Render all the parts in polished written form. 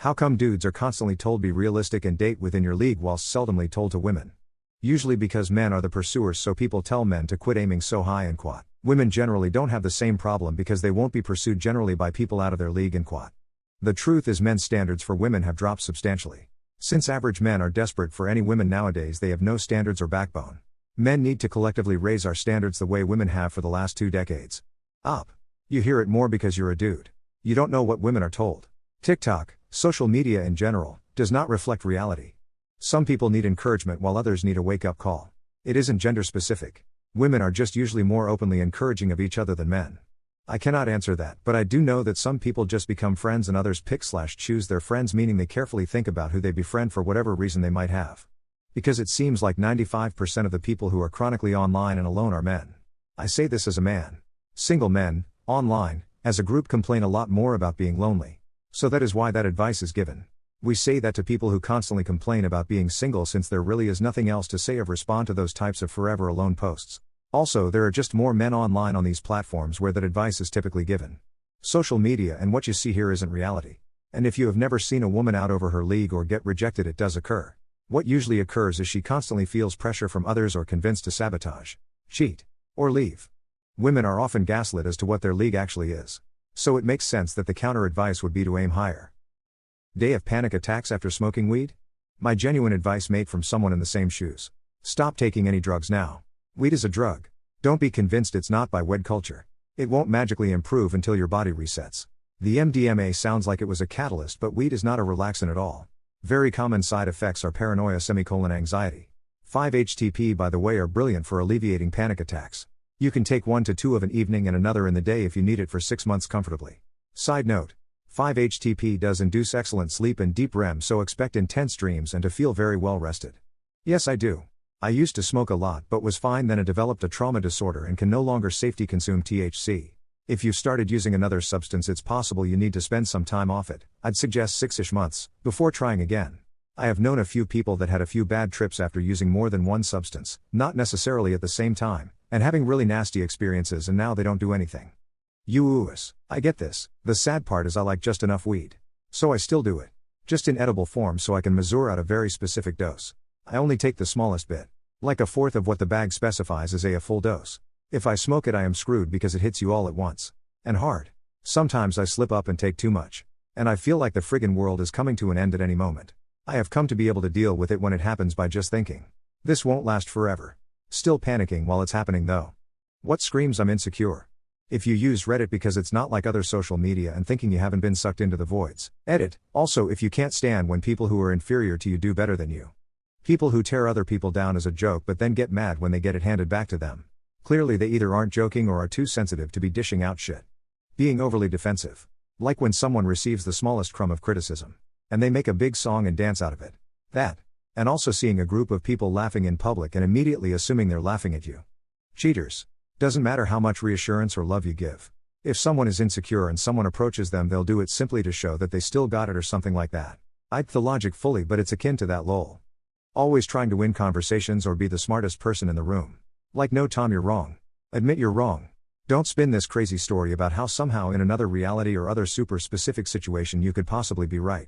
How come dudes are constantly told be realistic and date within your league whilst seldomly told to women? Usually because men are the pursuers, so people tell men to quit aiming so high and quat. Women generally don't have the same problem because they won't be pursued generally by people out of their league and quat. The truth is men's standards for women have dropped substantially. Since average men are desperate for any women nowadays, they have no standards or backbone. Men need to collectively raise our standards the way women have for the last 2 decades. Up. You hear it more because you're a dude. You don't know what women are told. TikTok, social media in general, does not reflect reality. Some people need encouragement while others need a wake-up call. It isn't gender specific. Women are just usually more openly encouraging of each other than men. I cannot answer that, but I do know that some people just become friends and others pick/choose their friends, meaning they carefully think about who they befriend for whatever reason they might have. Because it seems like 95% of the people who are chronically online and alone are men. I say this as a man. Single men, online, as a group complain a lot more about being lonely. So that is why that advice is given. We say that to people who constantly complain about being single, since there really is nothing else to say or respond to those types of forever alone posts. Also, there are just more men online on these platforms where that advice is typically given. Social media and what you see here isn't reality. And if you have never seen a woman out over her league or get rejected, it does occur. What usually occurs is she constantly feels pressure from others or convinced to sabotage, cheat, or leave. Women are often gaslit as to what their league actually is. So it makes sense that the counter advice would be to aim higher. Day of panic attacks after smoking weed? My genuine advice made from someone in the same shoes. Stop taking any drugs now. Weed is a drug. Don't be convinced it's not by wed culture. It won't magically improve until your body resets. The MDMA sounds like it was a catalyst, but weed is not a relaxant at all. Very common side effects are paranoia / anxiety. 5-HTP, by the way, are brilliant for alleviating panic attacks. You can take 1 to 2 of an evening and another in the day if you need it for 6 months comfortably. Side note. 5-HTP does induce excellent sleep and deep REM, so expect intense dreams and to feel very well rested. Yes, I do. I used to smoke a lot but was fine, then I developed a trauma disorder and can no longer safely consume THC. If you've started using another substance, it's possible you need to spend some time off it. I'd suggest 6-ish months, before trying again. I have known a few people that had a few bad trips after using more than one substance, not necessarily at the same time, and having really nasty experiences, and now they don't do anything. I get this. The sad part is I like just enough weed. So I still do it. Just in edible form so I can measure out a very specific dose. I only take the smallest bit. Like 1/4 of what the bag specifies as a full dose. If I smoke it, I am screwed because it hits you all at once. And hard. Sometimes I slip up and take too much. And I feel like the friggin' world is coming to an end at any moment. I have come to be able to deal with it when it happens by just thinking, this won't last forever. Still panicking while it's happening though. What screams I'm insecure? If you use Reddit because it's not like other social media and thinking you haven't been sucked into the voids. Edit. Also, if you can't stand when people who are inferior to you do better than you. People who tear other people down as a joke but then get mad when they get it handed back to them. Clearly they either aren't joking or are too sensitive to be dishing out shit. Being overly defensive. Like when someone receives the smallest crumb of criticism. And they make a big song and dance out of it. That. And also seeing a group of people laughing in public and immediately assuming they're laughing at you. Cheaters. Doesn't matter how much reassurance or love you give. If someone is insecure and someone approaches them, they'll do it simply to show that they still got it or something like that. I get the logic fully, but it's akin to that lol. Always trying to win conversations or be the smartest person in the room. Like, no, Tom, you're wrong. Admit you're wrong. Don't spin this crazy story about how somehow in another reality or other super specific situation you could possibly be right.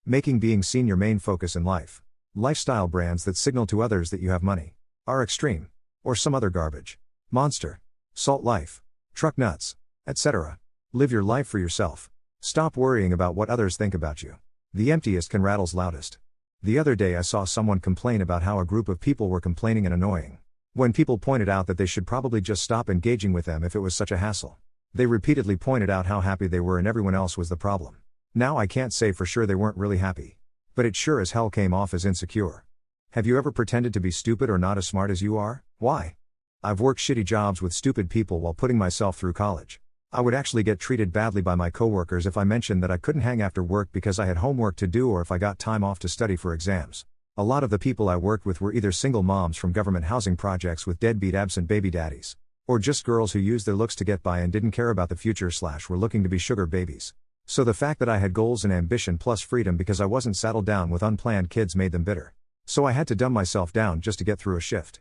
Making being seen your main focus in life. Lifestyle brands that signal to others that you have money. Are extreme. Or some other garbage. Monster. Salt life. Truck nuts. Etc. Live your life for yourself. Stop worrying about what others think about you. The emptiest can rattle's loudest. The other day I saw someone complain about how a group of people were complaining and annoying. When people pointed out that they should probably just stop engaging with them if it was such a hassle. They repeatedly pointed out how happy they were and everyone else was the problem. Now I can't say for sure they weren't really happy. But it sure as hell came off as insecure. Have you ever pretended to be stupid or not as smart as you are? Why? I've worked shitty jobs with stupid people while putting myself through college. I would actually get treated badly by my coworkers if I mentioned that I couldn't hang after work because I had homework to do or if I got time off to study for exams. A lot of the people I worked with were either single moms from government housing projects with deadbeat absent baby daddies. Or just girls who used their looks to get by and didn't care about the future / were looking to be sugar babies. So the fact that I had goals and ambition plus freedom because I wasn't saddled down with unplanned kids made them bitter. So I had to dumb myself down just to get through a shift.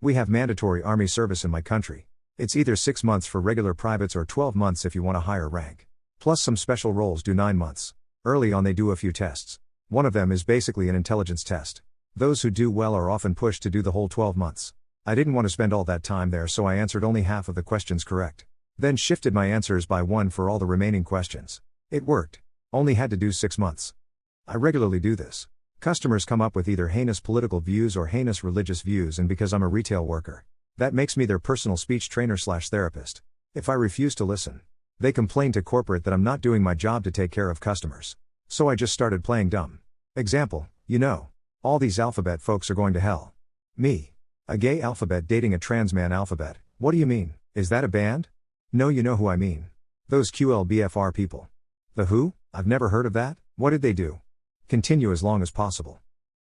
We have mandatory army service in my country. It's either 6 months for regular privates or 12 months if you want a higher rank. Plus some special roles do 9 months. Early on they do a few tests. One of them is basically an intelligence test. Those who do well are often pushed to do the whole 12 months. I didn't want to spend all that time there, so I answered only half of the questions correct. Then shifted my answers by one for all the remaining questions. It worked. Only had to do 6 months. I regularly do this. Customers come up with either heinous political views or heinous religious views, and because I'm a retail worker, that makes me their personal speech trainer/therapist. If I refuse to listen, they complain to corporate that I'm not doing my job to take care of customers. So I just started playing dumb. Example, all these alphabet folks are going to hell. Me. A gay alphabet dating a trans man alphabet. What do you mean? Is that a band? No, you know who I mean. Those QLBFR people. The who? I've never heard of that. What did they do? Continue as long as possible.